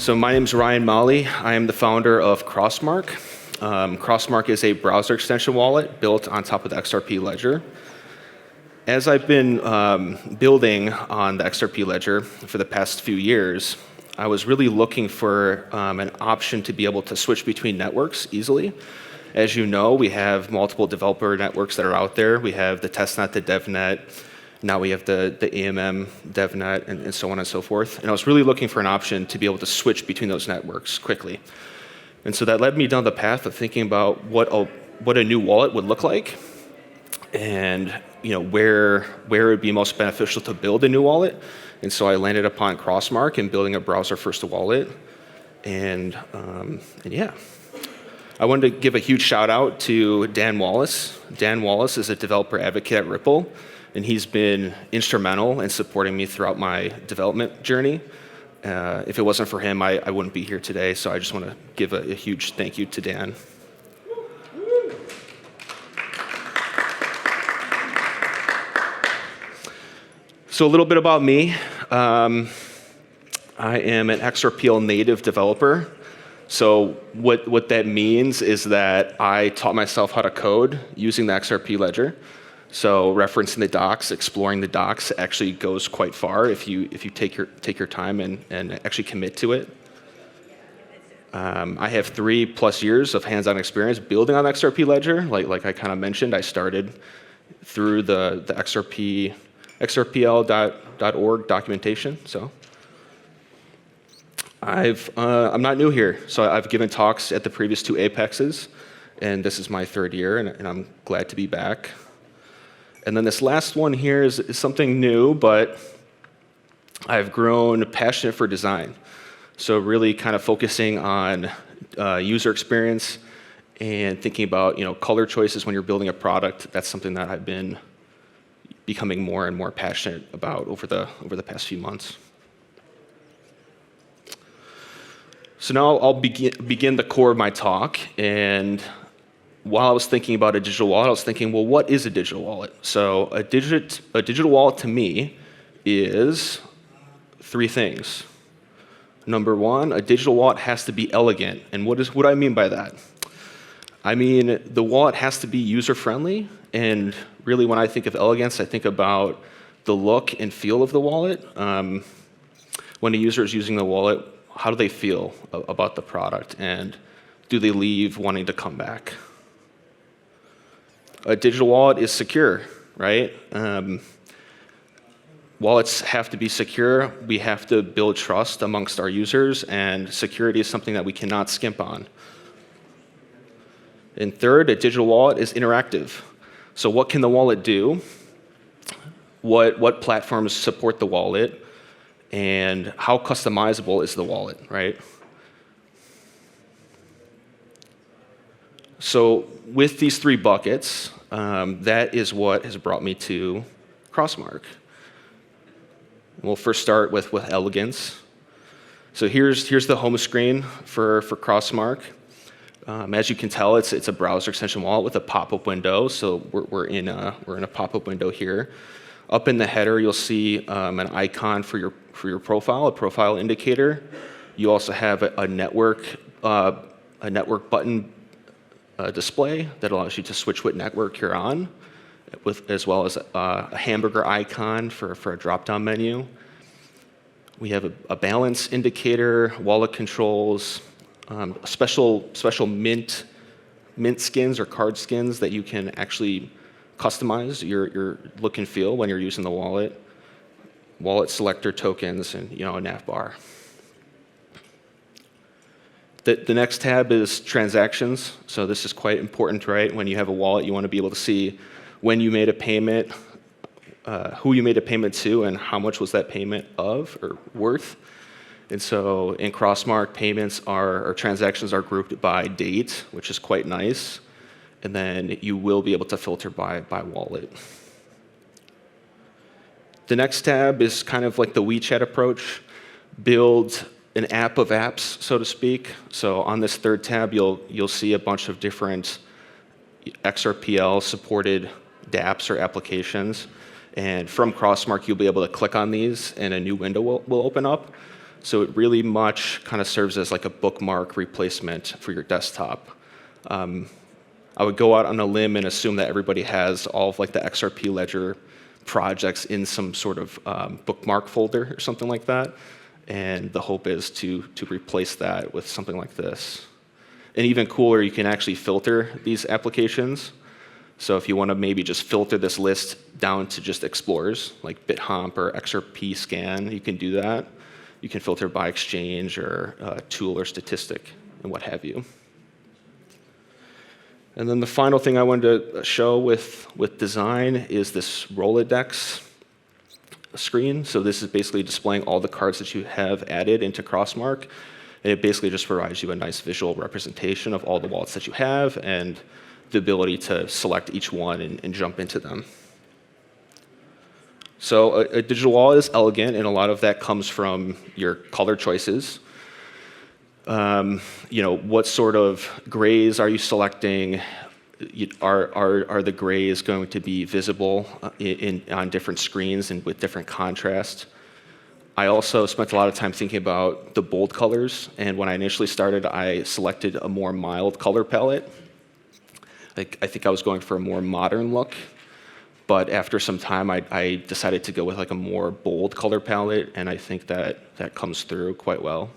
So my name is Ryan Molley. I am the founder of Crossmark. Crossmark is a browser extension wallet built on top of the XRP ledger. As I've been building on the XRP ledger for the past few years, I was really looking for an option to be able to switch between networks easily. As you know, we have multiple developer networks that are out there. We have the testnet, the devnet. Now we have the AMM, DevNet, and so on and so forth. And I was really looking for an option to be able to switch between those networks quickly. And so that led me down the path of thinking about what a new wallet would look like, and where it would be most beneficial to build a new wallet. And so I landed upon Crossmark and building a browser-first wallet. And yeah. I wanted to give a huge shout out to Dan Wallace. Dan Wallace is a developer advocate at Ripple, and he's been instrumental in supporting me throughout my development journey. If it wasn't for him, I wouldn't be here today, so I just want to give a huge thank you to Dan. So a little bit about me. I am an XRPL native developer. So what that means is that I taught myself how to code using the XRP ledger. So referencing the docs, exploring the docs actually goes quite far if you take your time and actually commit to it. I have 3+ years of hands-on experience building on the XRP ledger. Like I kind of mentioned, I started through the xrpl.org documentation. So I'm not new here. So I've given talks at the previous 2 Apexes, and this is my 3rd year, and I'm glad to be back. And then this last one here is something new, but I've grown passionate for design. So really kind of focusing on user experience and thinking about color choices when you're building a product. That's something that I've been becoming more and more passionate about over the past few months. So now I'll begin the core of my talk. And while I was thinking about a digital wallet, I was thinking, well, what is a digital wallet? So a digital wallet to me is 3 things. Number 1, a digital wallet has to be elegant. And what do I mean by that? I mean, the wallet has to be user-friendly. And really, when I think of elegance, I think about the look and feel of the wallet. When a user is using the wallet, how do they feel about the product? And do they leave wanting to come back? A digital wallet is secure, right? Wallets have to be secure. We have to build trust amongst our users, and security is something that we cannot skimp on. And third, a digital wallet is interactive. So what can the wallet do? What platforms support the wallet? And how customizable is the wallet, right? So with these 3 buckets, that is what has brought me to Crossmark. We'll first start with elegance. So here's the home screen for Crossmark. As you can tell, it's a browser extension wallet with a pop-up window. So we're in a pop-up window here. Up in the header, you'll see an icon for your profile, a profile indicator. You also have a network button display that allows you to switch what network you're on, as well as a hamburger icon for a drop-down menu. We have a balance indicator, wallet controls, special mint skins or card skins that you can actually customize your look and feel when you're using the wallet. Wallet selector tokens, and a nav bar. The next tab is transactions. So this is quite important, right? When you have a wallet, you want to be able to see when you made a payment, who you made a payment to, and how much was that payment of or worth. And so in Crossmark, payments or transactions are grouped by date, which is quite nice. And then you will be able to filter by wallet. The next tab is kind of like the WeChat approach. Build an app of apps, so to speak. So on this 3rd tab, you'll see a bunch of different XRPL supported dApps or applications. And from Crossmark, you'll be able to click on these, and a new window will open up. So it really much kind of serves as like a bookmark replacement for your desktop. I would go out on a limb and assume that everybody has all of like the XRP Ledger projects in some sort of bookmark folder or something like that. And the hope is to replace that with something like this. And even cooler, you can actually filter these applications. So if you want to maybe just filter this list down to just explorers, like BitHomp or XRP Scan, you can do that. You can filter by exchange or tool or statistic and what have you. And then the final thing I wanted to show with design is this Rolodex screen. So this is basically displaying all the cards that you have added into Crossmark. And it basically just provides you a nice visual representation of all the wallets that you have and the ability to select each one and jump into them. So a digital wallet is elegant, and a lot of that comes from your color choices. What sort of grays are you selecting? Are the grays going to be visible on different screens and with different contrast? I also spent a lot of time thinking about the bold colors, and when I initially started, I selected a more mild color palette. I think I was going for a more modern look, but after some time, I decided to go with like a more bold color palette, and I think that comes through quite well.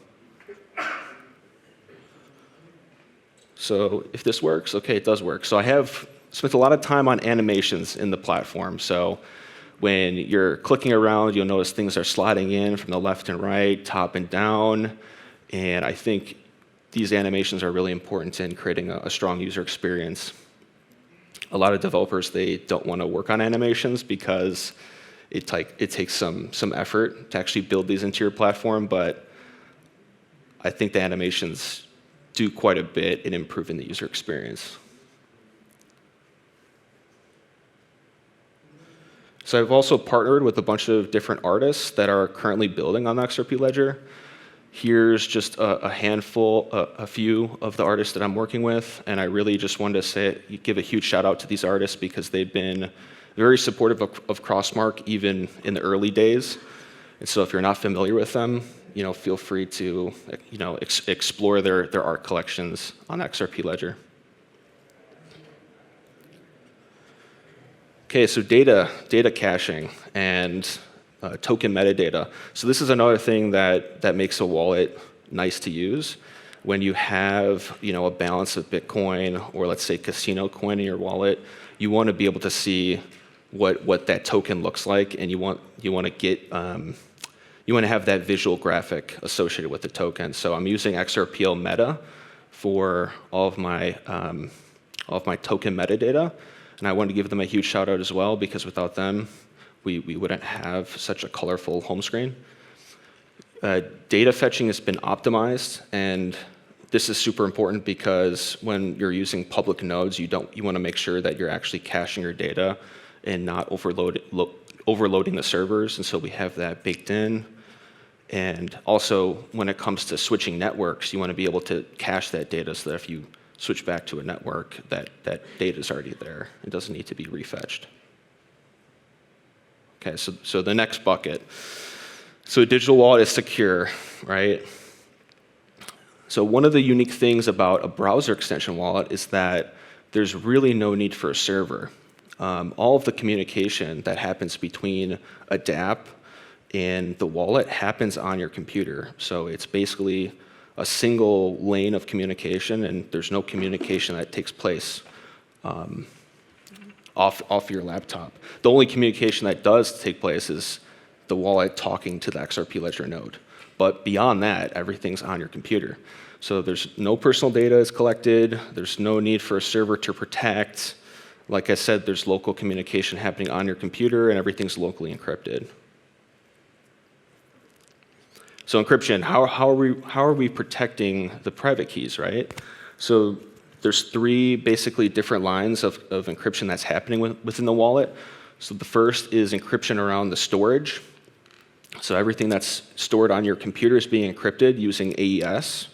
So if this works, okay, it does work. So I have spent a lot of time on animations in the platform. So when you're clicking around, you'll notice things are sliding in from the left and right, top and down. And I think these animations are really important in creating a strong user experience. A lot of developers, they don't want to work on animations because it takes some effort to actually build these into your platform, but I think the animations do quite a bit in improving the user experience. So I've also partnered with a bunch of different artists that are currently building on the XRP Ledger. Here's just a handful, a few of the artists that I'm working with, and I really just wanted to give a huge shout out to these artists because they've been very supportive of Crossmark even in the early days. And so if you're not familiar with them, feel free to explore their art collections on XRP Ledger. Okay, so data caching and token metadata. So this is another thing that makes a wallet nice to use. When you have a balance of Bitcoin or let's say casino coin in your wallet, you want to be able to see what that token looks like, and you want to have that visual graphic associated with the token. So I'm using XRPL Meta for all of my token metadata, and I wanted to give them a huge shout out as well because without them, we wouldn't have such a colorful home screen. Data fetching has been optimized, and this is super important because when you're using public nodes, you want to make sure that you're actually caching your data and not overloading the servers, and so we have that baked in. And also, when it comes to switching networks, you want to be able to cache that data so that if you switch back to a network, that data is already there. It doesn't need to be refetched. Okay, so the next bucket. So a digital wallet is secure, right? So one of the unique things about a browser extension wallet is that there's really no need for a server. All of the communication that happens between a dApp and the wallet happens on your computer. So it's basically a single lane of communication, and there's no communication that takes place off your laptop. The only communication that does take place is the wallet talking to the XRP Ledger node. But beyond that, everything's on your computer. So there's no personal data is collected. There's no need for a server to protect. Like I said, there's local communication happening on your computer, and everything's locally encrypted. So encryption, how are we protecting the private keys, right? So there's three basically different lines of encryption that's happening within the wallet. So the first is encryption around the storage. So everything that's stored on your computer is being encrypted using AES,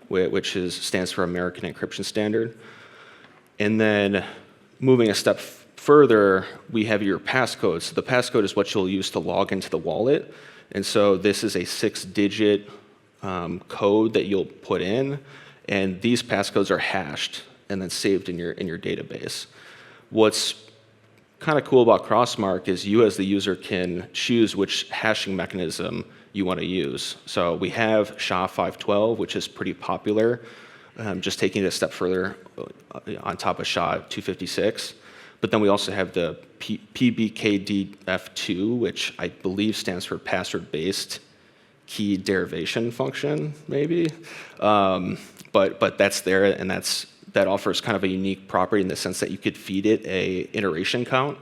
which stands for American Encryption Standard. And then moving a step further, we have your passcode. So the passcode is what you'll use to log into the wallet. And so this is a 6-digit code that you'll put in, and these passcodes are hashed and then saved in your database. What's kind of cool about Crossmark is you as the user can choose which hashing mechanism you want to use. So we have SHA-512, which is pretty popular, just taking it a step further on top of SHA-256. But then we also have the PBKDF2, which I believe stands for password-based key derivation function, maybe. But that's there, and that offers kind of a unique property in the sense that you could feed it a iteration count.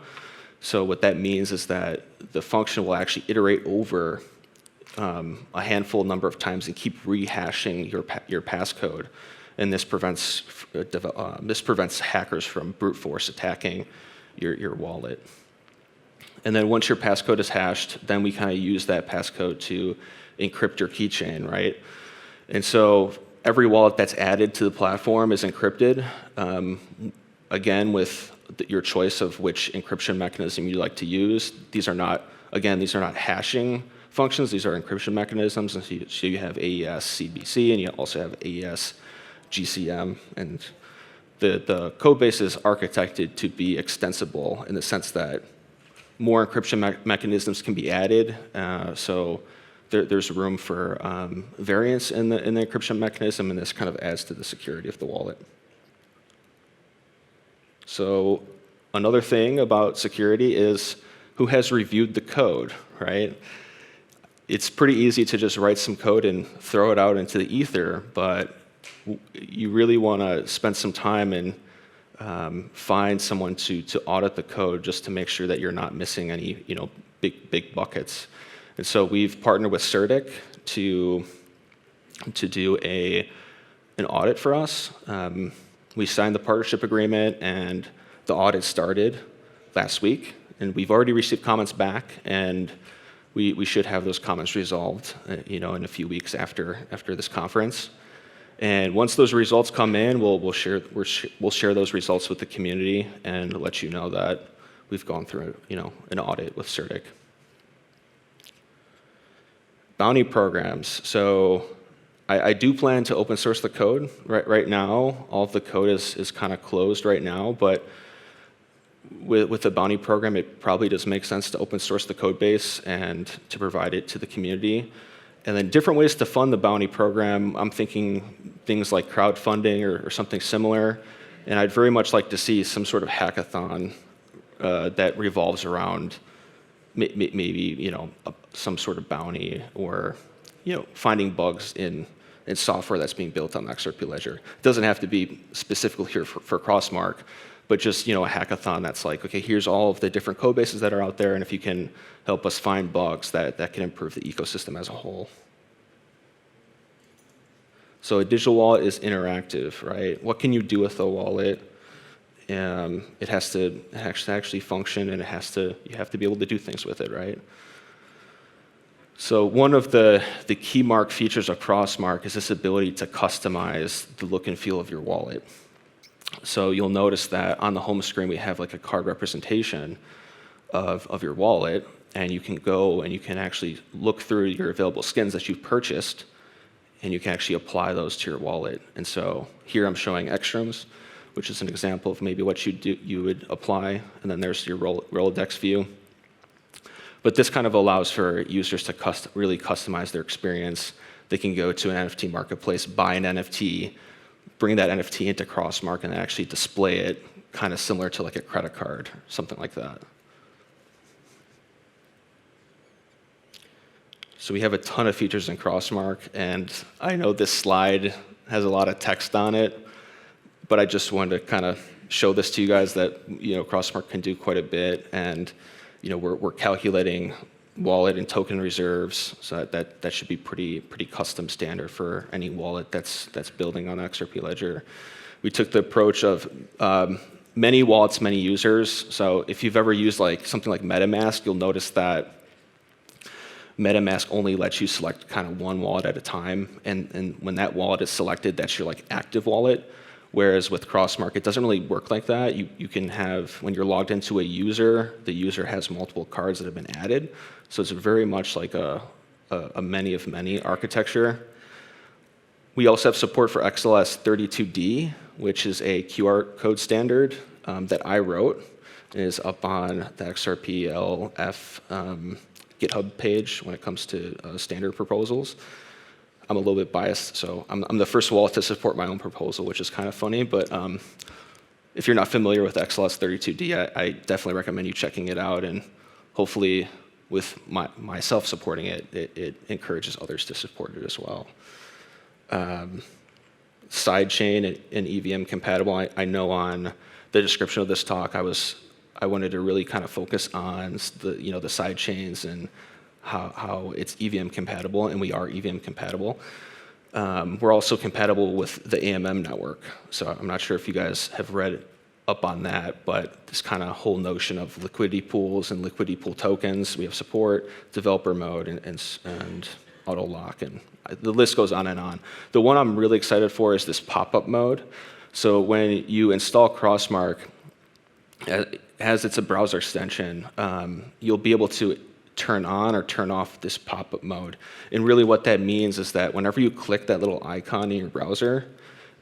So what that means is that the function will actually iterate over a handful number of times and keep rehashing your passcode. And this prevents hackers from brute force attacking your wallet. And then once your passcode is hashed, then we kind of use that passcode to encrypt your keychain, right? And so every wallet that's added to the platform is encrypted, again, with your choice of which encryption mechanism you like to use. These are not hashing functions. These are encryption mechanisms. And so you have AES CBC, and you also have AES GCM. And the code base is architected to be extensible in the sense that more encryption mechanisms can be added. So there's room for variance in the encryption mechanism, and this kind of adds to the security of the wallet. So another thing about security is who has reviewed the code, right? It's pretty easy to just write some code and throw it out into the ether, but you really want to spend some time and find someone to audit the code just to make sure that you're not missing any big buckets. And so we've partnered with CertIC to do an audit for us. We signed the partnership agreement, and the audit started last week. And we've already received comments back, and we should have those comments resolved, in a few weeks after this conference. And once those results come in, we'll share those results with the community and let you know that we've gone through an audit with CertIC. Bounty programs. So I do plan to open source the code. Right now, all of the code is kind of closed right now, but with the bounty program, it probably does make sense to open source the code base and to provide it to the community. And then different ways to fund the bounty program, I'm thinking things like crowdfunding or something similar. And I'd very much like to see some sort of hackathon that revolves around maybe some sort of bounty or finding bugs in software that's being built on XRP Ledger. It doesn't have to be specifically here for Crossmark, but just a hackathon that's like, okay, here's all of the different code bases that are out there, and if you can help us find bugs that can improve the ecosystem as a whole. So a digital wallet is interactive, right? What can you do with a wallet? It has to actually function, and you have to be able to do things with it, right? So one of the key mark features of Crossmark is this ability to customize the look and feel of your wallet. So you'll notice that on the home screen we have like a card representation of your wallet, and you can go and you can actually look through your available skins that you've purchased, and you can actually apply those to your wallet. And so here I'm showing Extrums, which is an example of maybe what you would apply, and then there's your Rolodex view. But this kind of allows for users to really customize their experience. They can go to an NFT marketplace, buy an NFT, bring that NFT into Crossmark, and actually display it kind of similar to like a credit card, something like that. So we have a ton of features in Crossmark, and I know this slide has a lot of text on it, but I just wanted to kind of show this to you guys that Crossmark can do quite a bit, and we're calculating wallet and token reserves, so that should be pretty custom standard for any wallet that's building on XRP Ledger. We took the approach of many wallets, many users. So if you've ever used something like MetaMask, you'll notice that MetaMask only lets you select kind of one wallet at a time, and when that wallet is selected, that's your active wallet. Whereas with Crossmark, it doesn't really work like that. You can have, when you're logged into a user, the user has multiple cards that have been added. So it's very much like a many of many architecture. We also have support for XLS32D, which is a QR code standard that I wrote. It is up on the XRPLF GitHub page when it comes to standard proposals. I'm a little bit biased, so I'm the first wallet to support my own proposal, which is kind of funny. But if you're not familiar with XLS32D, I definitely recommend you checking it out. And hopefully, with myself supporting it, it encourages others to support it as well. Sidechain and EVM compatible. I know on the description of this talk, I wanted to really kind of focus on the side chains and how it's EVM compatible, and we are EVM compatible. We're also compatible with the AMM network. So I'm not sure if you guys have read up on that, but this kind of whole notion of liquidity pools and liquidity pool tokens, we have support, developer mode, and auto lock, and the list goes on and on. The one I'm really excited for is this pop-up mode. So when you install Crossmark, as it's a browser extension, you'll be able to turn on or turn off this pop-up mode. And really what that means is that whenever you click that little icon in your browser,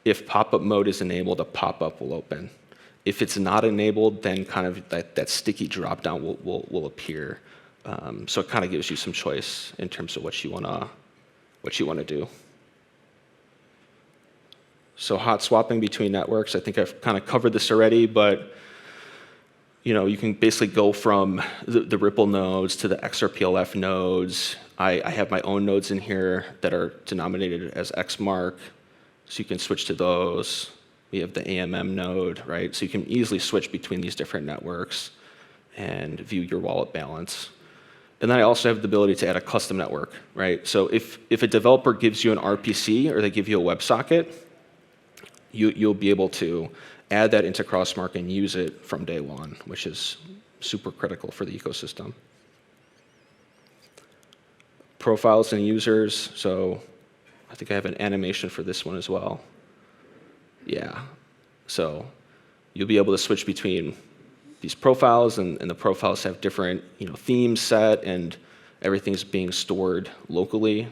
if pop-up mode is enabled, a pop-up will open. If it's not enabled, then kind of that sticky drop-down will appear. So it kind of gives you some choice in terms of what you want to do. So hot swapping between networks, I think I've kind of covered this already, but you can basically go from the Ripple nodes to the XRPLF nodes. I have my own nodes in here that are denominated as XMark, so you can switch to those. We have the AMM node, right? So you can easily switch between these different networks and view your wallet balance. And then I also have the ability to add a custom network, right? So if a developer gives you an RPC or they give you a WebSocket, you'll be able to add that into Crossmark and use it from day one, which is super critical for the ecosystem. Profiles and users. So I think I have an animation for this one as well. Yeah. So you'll be able to switch between these profiles, and the profiles have different themes set, and everything's being stored locally.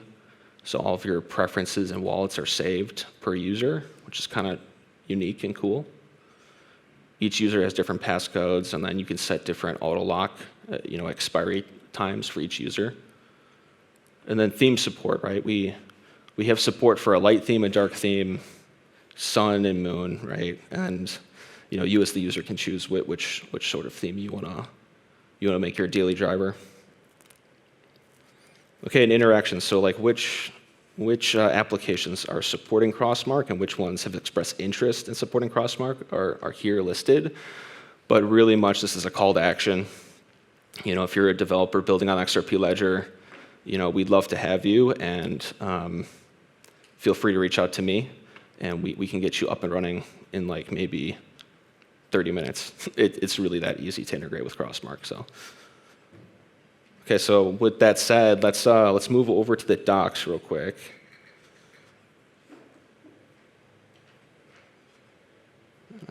So all of your preferences and wallets are saved per user, which is kind of unique and cool. Each user has different passcodes, and then you can set different auto lock, expiry times for each user. And then theme support, right? We have support for a light theme, a dark theme, sun and moon, right? And you as the user can choose which sort of theme you wanna make your daily driver. Okay, and interactions. So like which applications are supporting Crossmark and which ones have expressed interest in supporting Crossmark are here listed. But really much this is a call to action. If you're a developer building on XRP Ledger, we'd love to have you, and feel free to reach out to me, and we can get you up and running in like maybe 30 minutes. It's really that easy to integrate with Crossmark. So. Okay, so with that said, let's move over to the docs real quick.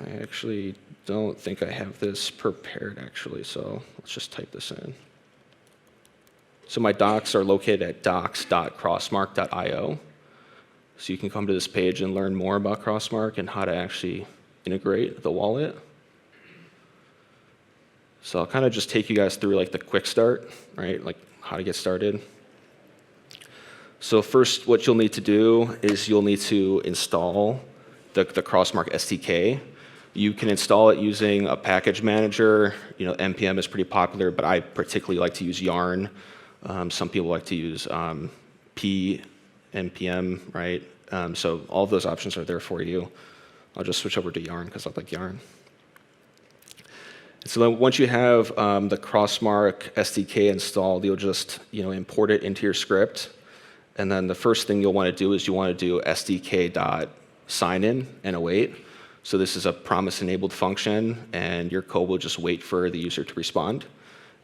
I actually don't think I have this prepared, actually, so let's just type this in. So my docs are located at docs.crossmark.io. So you can come to this page and learn more about Crossmark and how to actually integrate the wallet. So I'll kind of just take you guys through like the quick start, right? Like how to get started. So first, what you'll need to do is you'll need to install the Crossmark SDK. You can install it using a package manager. NPM is pretty popular, but I particularly like to use Yarn. Some people like to use npm, right? So all of those options are there for you. I'll just switch over to Yarn because I like Yarn. So then once you have the Crossmark SDK installed, you'll just import it into your script. And then the first thing you'll want to do is you want to do sdk.signin and await. So this is a promise-enabled function, and your code will just wait for the user to respond.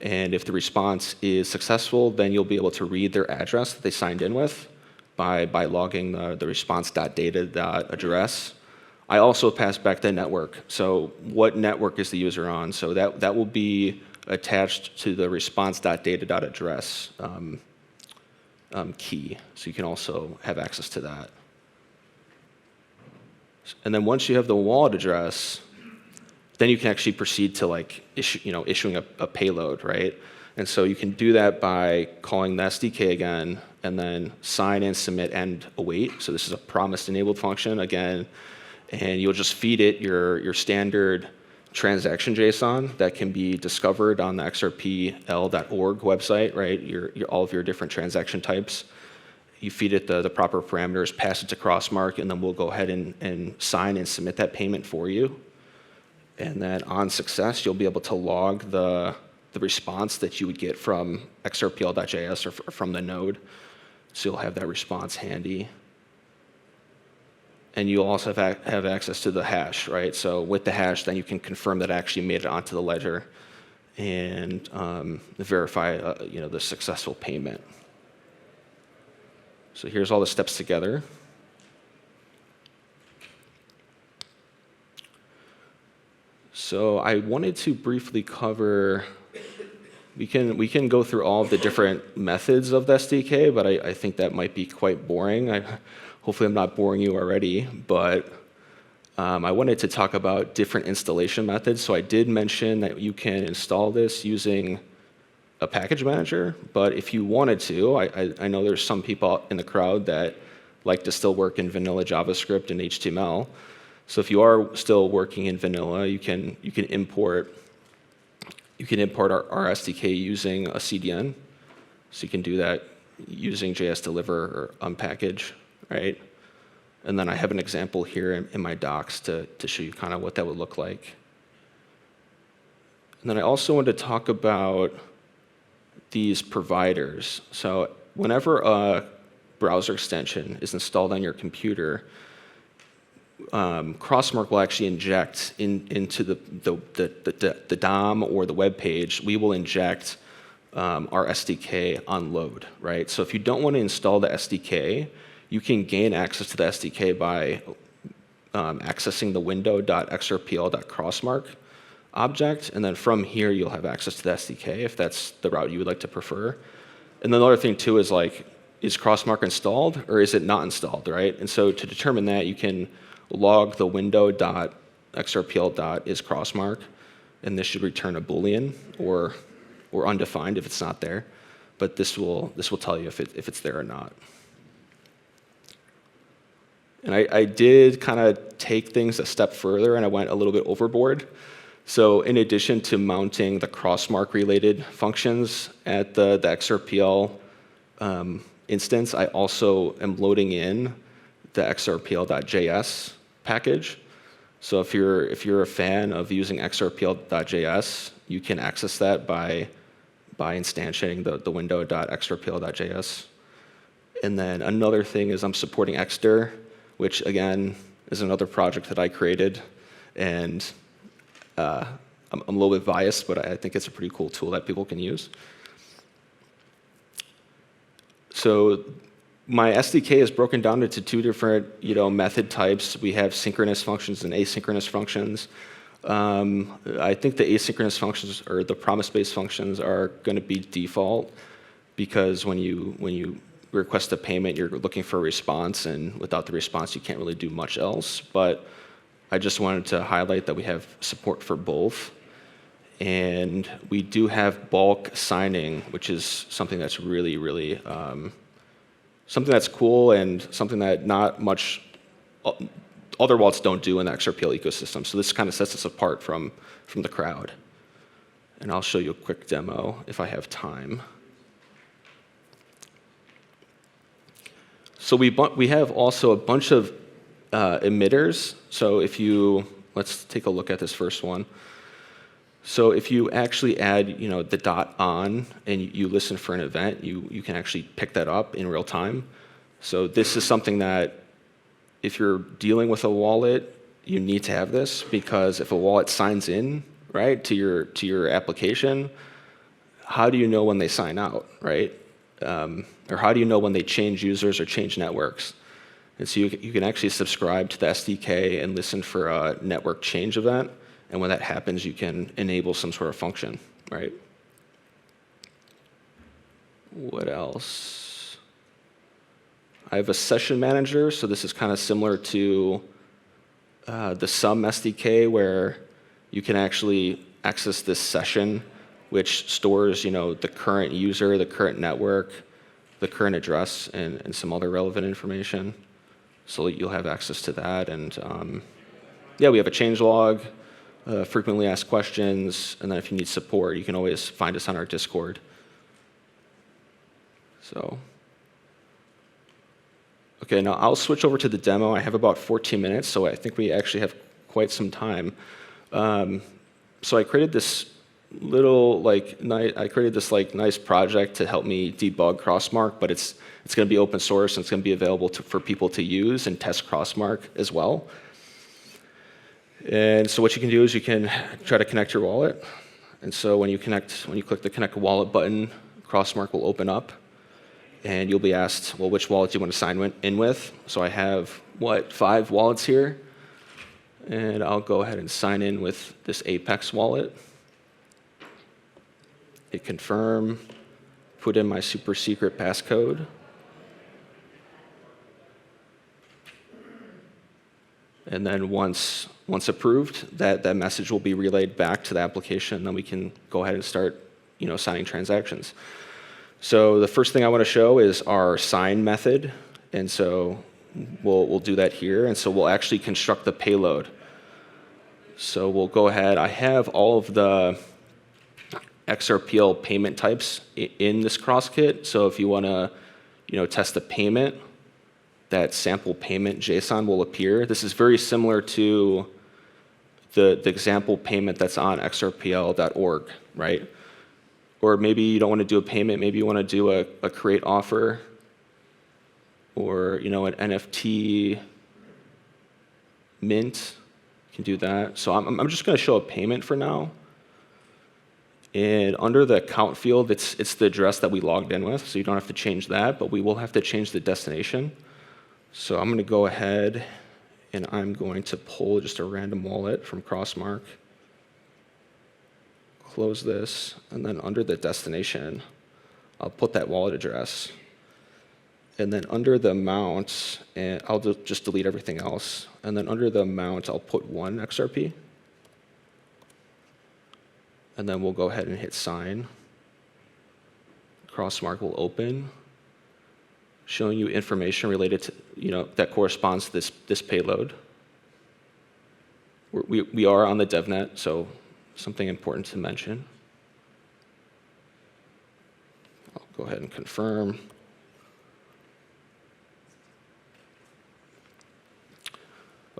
And if the response is successful, then you'll be able to read their address that they signed in with by logging the response.data.address. I also pass back the network. So what network is the user on? So that will be attached to the response.data.address key. So you can also have access to that. And then once you have the wallet address, then you can actually proceed to like issuing a payload, right? And so you can do that by calling the SDK again, and then sign in, submit, and await. So this is a promised enabled function again, and you'll just feed it your standard transaction JSON that can be discovered on the xrpl.org website, right? All of your different transaction types. You feed it the proper parameters, pass it to Crossmark, and then we'll go ahead and sign and submit that payment for you. And then on success, you'll be able to log the response that you would get from xrpl.js or from the node. So you'll have that response handy. And you'll also have access to the hash, right? So with the hash, then you can confirm that it actually made it onto the ledger and verify the successful payment. So here's all the steps together. So I wanted to briefly cover, we can go through all of the different methods of the SDK, but I think that might be quite boring. Hopefully I'm not boring you already, but I wanted to talk about different installation methods. So I did mention that you can install this using a package manager, but if you wanted to, I know there's some people in the crowd that like to still work in vanilla JavaScript and HTML. So if you are still working in vanilla, you can import our SDK using a CDN. So you can do that using JS deliver or unpackage, right? And then I have an example here in my docs to show you kind of what that would look like. And then I also want to talk about these providers. So whenever a browser extension is installed on your computer, Crossmark will actually inject into the DOM or the web page. We will inject our SDK on load, right? So if you don't want to install the SDK, you can gain access to the SDK by accessing the window.xrpl.crossmark object, and then from here you'll have access to the SDK if that's the route you would like to prefer. And then the other thing too is like, is Crossmark installed or is it not installed, right? And so to determine that, you can log the window.xrpl.isCrossmark, and this should return a Boolean or undefined if it's not there. But this will tell you if it's there or not. And I did kind of take things a step further, and I went a little bit overboard. So in addition to mounting the Crossmark-related functions at the XRPL instance, I also am loading in the xrpl.js package. So if you're a fan of using xrpl.js, you can access that by instantiating the window.xrpl.js. And then another thing is I'm supporting Xdir, which again is another project that I created, and I'm a little bit biased, but I think it's a pretty cool tool that people can use. So my SDK is broken down into two different method types. We have synchronous functions and asynchronous functions. I think the asynchronous functions or the promise-based functions are going to be default because when you request a payment, you're looking for a response, and without the response, you can't really do much else. But I just wanted to highlight that we have support for both. And we do have bulk signing, which is something that's really, really something that's cool and something that not much other wallets don't do in the XRPL ecosystem. So this kind of sets us apart from the crowd. And I'll show you a quick demo if I have time. So we have also a bunch of emitters. So let's take a look at this first one. So if you actually add, the dot on and you listen for an event, you can actually pick that up in real time. So this is something that if you're dealing with a wallet, you need to have this, because if a wallet signs in, right, to your application, how do you know when they sign out, right? Or how do you know when they change users or change networks? And so you can actually subscribe to the SDK and listen for a network change event. And when that happens, you can enable some sort of function, right? What else? I have a session manager, so this is kind of similar to the SUM SDK, where you can actually access this session, which stores, the current user, the current network, the current address, and some other relevant information. So you'll have access to that. And yeah, we have a change log, frequently asked questions, and then if you need support, you can always find us on our Discord. So, okay, now I'll switch over to the demo. I have about 14 minutes, so I think we actually have quite some time. So I created this nice project to help me debug Crossmark, but it's going to be open source and it's going to be available for people to use and test Crossmark as well. And so what you can do is you can try to connect your wallet. And so when you click the Connect Wallet button, Crossmark will open up. And you'll be asked, well, which wallet do you want to sign in with? So I have, 5 wallets here. And I'll go ahead and sign in with this Apex wallet. Hit confirm, put in my super secret passcode. And then once approved, that message will be relayed back to the application, and then we can go ahead and start signing transactions. So the first thing I want to show is our sign method, and so we'll do that here, and so we'll actually construct the payload. So we'll go ahead. I have all of the XRPL payment types in this crosskit, so if you want to test the payment, that sample payment JSON will appear. This is very similar to the example payment that's on xrpl.org, right? Or maybe you don't want to do a payment, maybe you want to do a create offer, or an NFT mint. You can do that. So I'm just going to show a payment for now. And under the account field, it's the address that we logged in with, so you don't have to change that, but we will have to change the destination. So I'm going to go ahead and I'm going to pull just a random wallet from Crossmark. Close this, and then under the destination, I'll put that wallet address. And then under the amount, and I'll just delete everything else. And then under the amount, I'll put 1 XRP. And then we'll go ahead and hit sign. Crossmark will open, showing you information related to, that corresponds to this payload. We are on the DevNet, so something important to mention. I'll go ahead and confirm.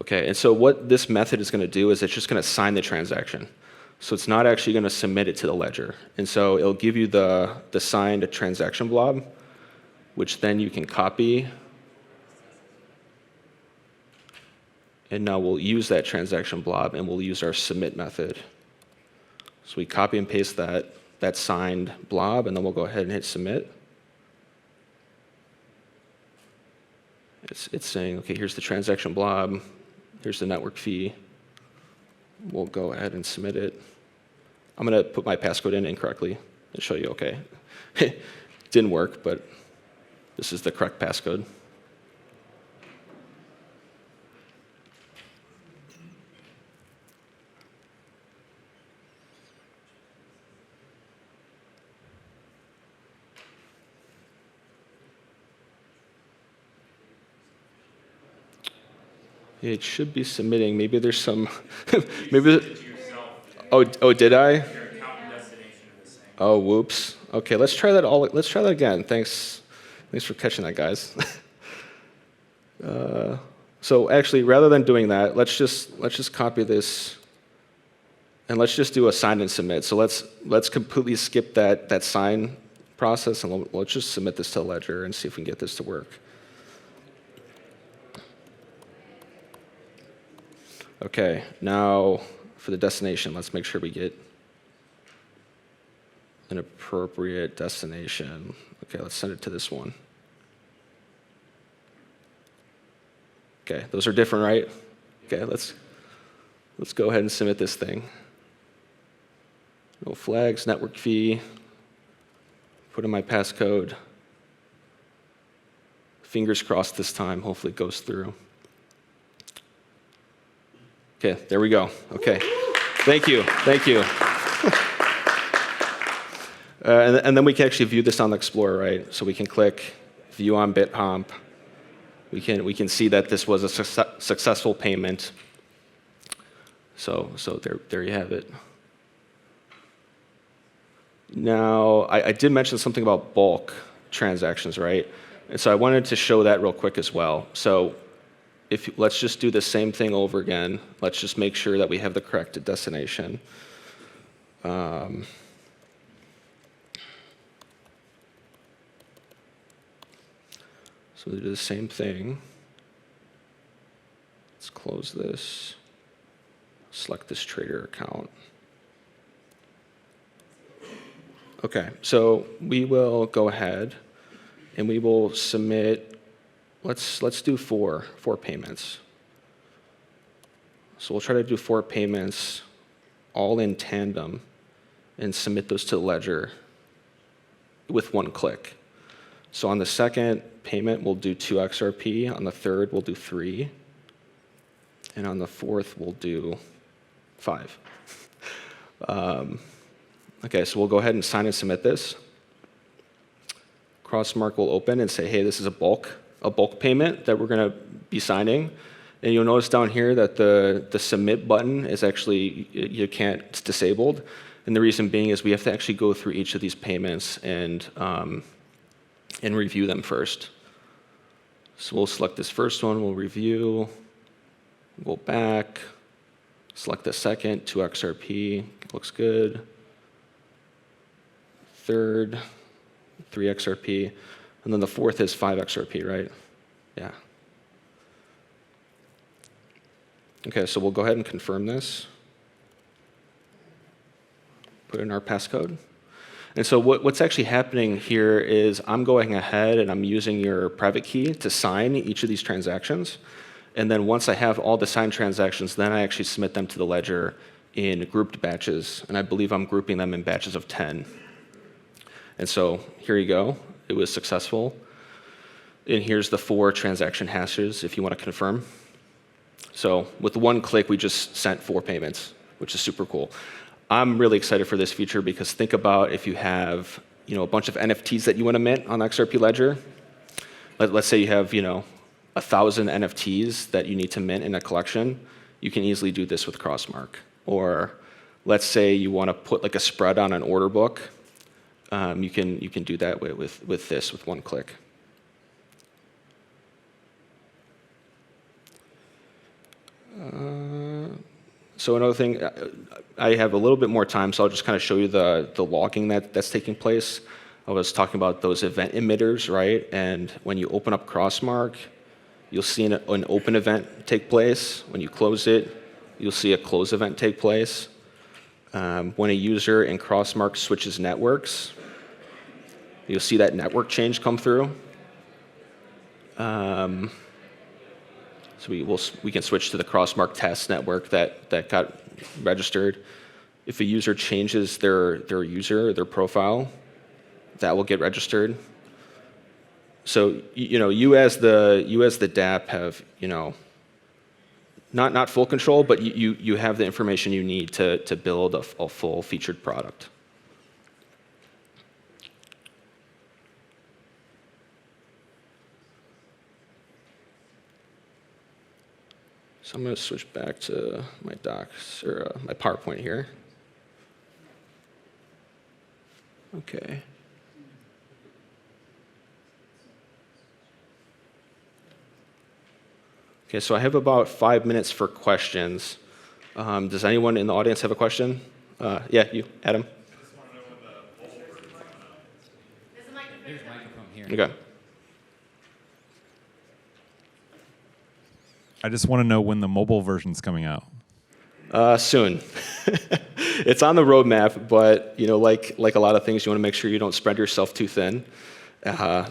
Okay, and so what this method is going to do is it's just going to sign the transaction. So it's not actually going to submit it to the ledger. And so it'll give you the signed transaction blob, which then you can copy. And now we'll use that transaction blob, and we'll use our submit method. So we copy and paste that signed blob, and then we'll go ahead and hit submit. It's saying, okay, here's the transaction blob, here's the network fee. We'll go ahead and submit it. I'm going to put my passcode in incorrectly and show you, okay. Didn't work, but this is the correct passcode. It should be submitting. Maybe there's some. Maybe. Oh, did I? Oh, whoops. Okay, let's try that Let's try that again. Thanks for catching that, guys. So actually, rather than doing that, let's just copy this, and let's just do a sign and submit. So let's completely skip that sign process, and let's just submit this to Ledger and see if we can get this to work. Okay, now for the destination, let's make sure we get an appropriate destination. Okay, let's send it to this one. Okay, those are different, right? Okay, let's go ahead and submit this thing. No flags, network fee. Put in my passcode. Fingers crossed this time. Hopefully it goes through. Okay, there we go. Okay, thank you. And then we can actually view this on the Explorer, right? So we can click View on BitHomp. We can see that this was a successful payment. So there you have it. Now, I did mention something about bulk transactions, right? And so I wanted to show that real quick as well. So let's just do the same thing over again. Let's just make sure that we have the correct destination. So we do the same thing. Let's close this. Select this trader account. Okay, so we will go ahead and we will submit, let's do four payments. So we'll try to do 4 payments all in tandem and submit those to the ledger with 1 click. So on the second payment, we'll do 2 XRP. On the third, we'll do 3. And on the fourth, we'll do 5. Okay, so we'll go ahead and sign and submit this. Crossmark will open and say, hey, this is a bulk payment that we're going to be signing. And you'll notice down here that the submit button is actually, it's disabled. And the reason being is we have to actually go through each of these payments and review them first. So we'll select this first one, we'll review, go back, select the second, 2 XRP, looks good. Third, 3 XRP, and then the fourth is 5 XRP, right? Yeah. Okay, so we'll go ahead and confirm this. Put in our passcode. And so what's actually happening here is I'm going ahead and I'm using your private key to sign each of these transactions. And then once I have all the signed transactions, then I actually submit them to the ledger in grouped batches. And I believe I'm grouping them in batches of 10. And so here you go. It was successful. And here's the 4 transaction hashes if you want to confirm. So with 1 click, we just sent 4 payments, which is super cool. I'm really excited for this feature because think about if you have a bunch of NFTs that you want to mint on XRP Ledger. Let's say you have 1,000 NFTs that you need to mint in a collection. You can easily do this with Crossmark. Or let's say you want to put like a spread on an order book. You can do that with this with 1 click. So another thing, I have a little bit more time, so I'll just kind of show you the logging that's taking place. I was talking about those event emitters, right? And when you open up Crossmark, you'll see an open event take place. When you close it, you'll see a close event take place. When a user in Crossmark switches networks, you'll see that network change come through. So we can switch to the Crossmark test network that got registered. If a user changes their their profile, that will get registered. So you as the DApp have not full control, but you have the information you need to build a full featured product. So I'm going to switch back to my docs or my PowerPoint here. Okay. Okay, so I have about 5 minutes for questions. Does anyone in the audience have a question? Yeah, you, Adam. There's a microphone here. Okay. I just want to know when the mobile version's coming out. Soon. It's on the roadmap, but like a lot of things, you want to make sure you don't spread yourself too thin.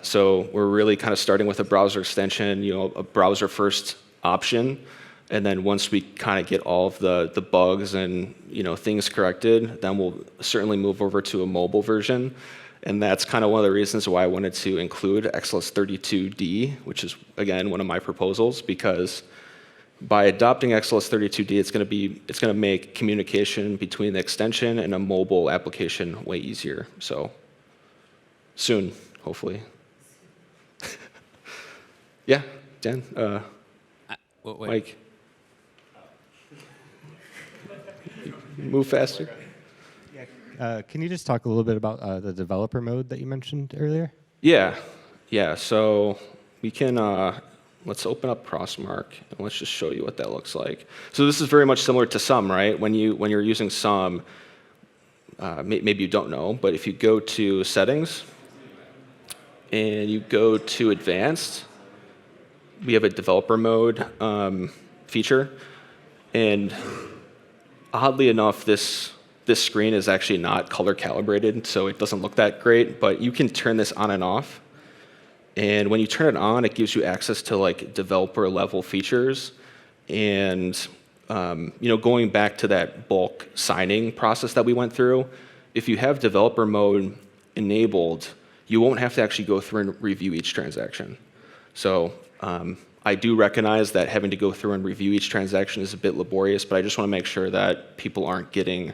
So we're really kind of starting with a browser extension, a browser-first option. And then once we kind of get all of the bugs and things corrected, then we'll certainly move over to a mobile version. And that's kind of one of the reasons why I wanted to include XLS32D, which is, again, one of my proposals, because by adopting XLS32D, it's going to make communication between the extension and a mobile application way easier. So soon, hopefully. Yeah, Dan, Wait. Mike. Move faster. Can you just talk a little bit about the developer mode that you mentioned earlier? Yeah. So we can, let's open up Crossmark and let's just show you what that looks like. So this is very much similar to Sum, right? When you're using Sum, maybe you don't know, but if you go to Settings and you go to Advanced, we have a developer mode feature, and oddly enough, this screen is actually not color calibrated, so it doesn't look that great, but you can turn this on and off. And when you turn it on, it gives you access to like developer level features. And going back to that bulk signing process that we went through, if you have developer mode enabled, you won't have to actually go through and review each transaction. So I do recognize that having to go through and review each transaction is a bit laborious, but I just want to make sure that people aren't getting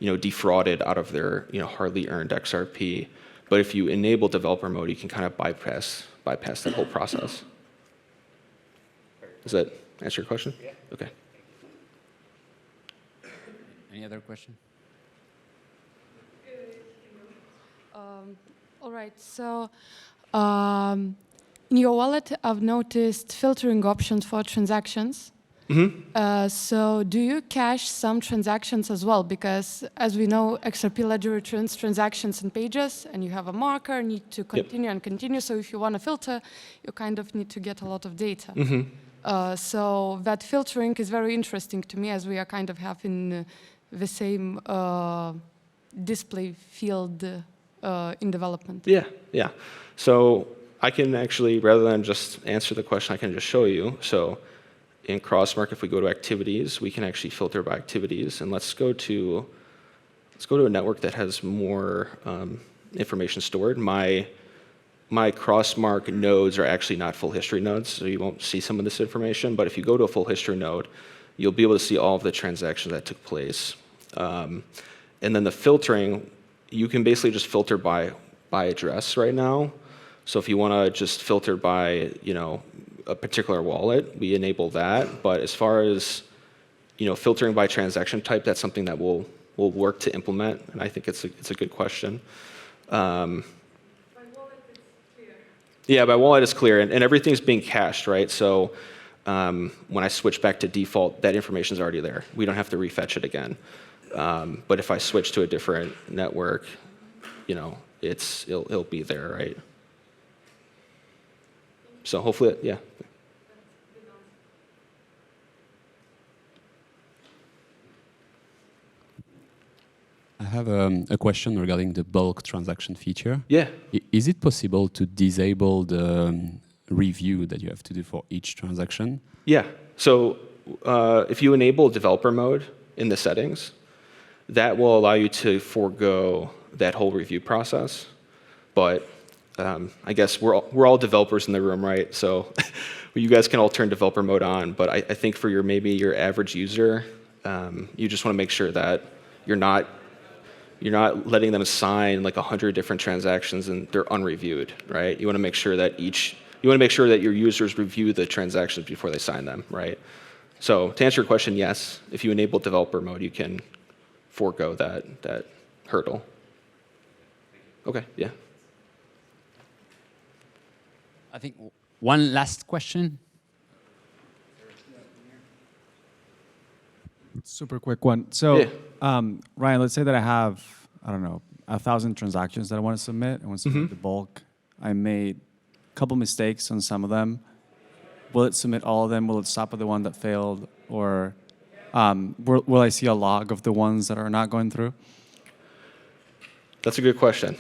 defrauded out of their hardly earned XRP. But if you enable developer mode, you can kind of bypass that whole process. Does that answer your question? Yeah. Okay. Any other question? All right. So in your wallet, I've noticed filtering options for transactions. Mm-hmm. So do you cache some transactions as well? Because as we know, XRP Ledger returns transactions in pages, and you have a marker, need to continue and continue. So if you want to filter, you kind of need to get a lot of data. Mm-hmm. So that filtering is very interesting to me, as we are kind of having the same display field in development. Yeah. So I can actually, rather than just answer the question, I can just show you. So in Crossmark, if we go to activities, we can actually filter by activities. And let's go to a network that has more information stored. My Crossmark nodes are actually not full history nodes, so you won't see some of this information. But if you go to a full history node, you'll be able to see all of the transactions that took place. And then the filtering, you can basically just filter by address right now. So if you want to just filter by, a particular wallet, we enable that. But as far as, filtering by transaction type, that's something that we'll work to implement, and I think it's a good question. By wallet, it's clear. Yeah, by wallet is clear, and everything's being cached, right? So when I switch back to default, that information is already there. We don't have to refetch it again. But if I switch to a different network, it'll be there, right? So hopefully, yeah. I have a question regarding the bulk transaction feature. Yeah. Is it possible to disable the review that you have to do for each transaction? Yeah. So if you enable developer mode in the settings, that will allow you to forego that whole review process. But I guess we're all developers in the room, right? So you guys can all turn developer mode on. But I think for your average user, you just want to make sure that you're not letting them sign like 100 different transactions and they're unreviewed, right? You want to make sure that your users review the transactions before they sign them, right? So to answer your question, yes, if you enable developer mode, you can forego that hurdle. Okay, yeah. I think one last question. Super quick one. So, Yeah. Ryan, let's say that I have, 1,000 transactions that I want to submit. I want to submit the bulk. I made a couple mistakes on some of them. Will it submit all of them? Will it stop at the one that failed? Or will I see a log of the ones that are not going through? That's a good question.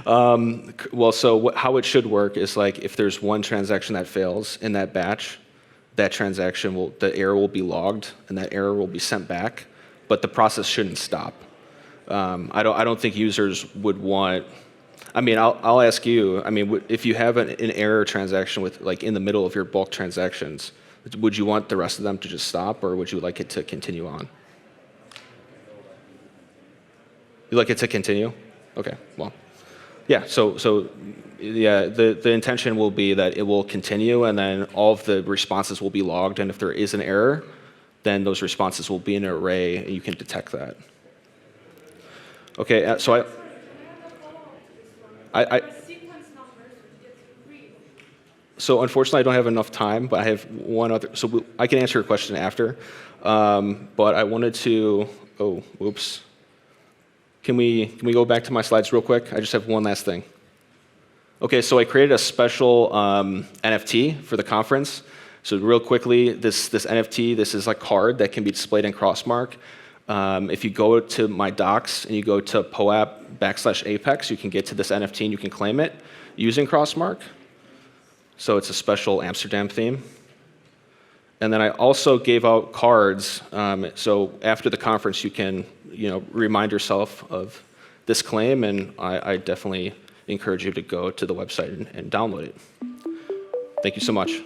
Well, so how it should work is like if there's one transaction that fails in that batch, that transaction the error will be logged and that error will be sent back, but the process shouldn't stop. I don't think users would want. I mean, I'll ask you. I mean, if you have an error transaction with like in the middle of your bulk transactions, would you want the rest of them to just stop, or would you like it to continue on? You like it to continue? Okay. Well, yeah. So yeah, the intention will be that it will continue, and then all of the responses will be logged, and if there is an error, then those responses will be in an array, and you can detect that. Okay. So So unfortunately, I don't have enough time, but I have one other. So I can answer your question after. But I wanted to. Oh, whoops. Can we go back to my slides real quick? I just have one last thing. Okay, so I created a special NFT for the conference. So real quickly, this NFT, this is a card that can be displayed in Crossmark. If you go to my docs and you go to POAP/Apex, you can get to this NFT and you can claim it using Crossmark. So it's a special Amsterdam theme. And then I also gave out cards. So after the conference, you can remind yourself of this claim, and I definitely encourage you to go to the website and download it. Thank you so much.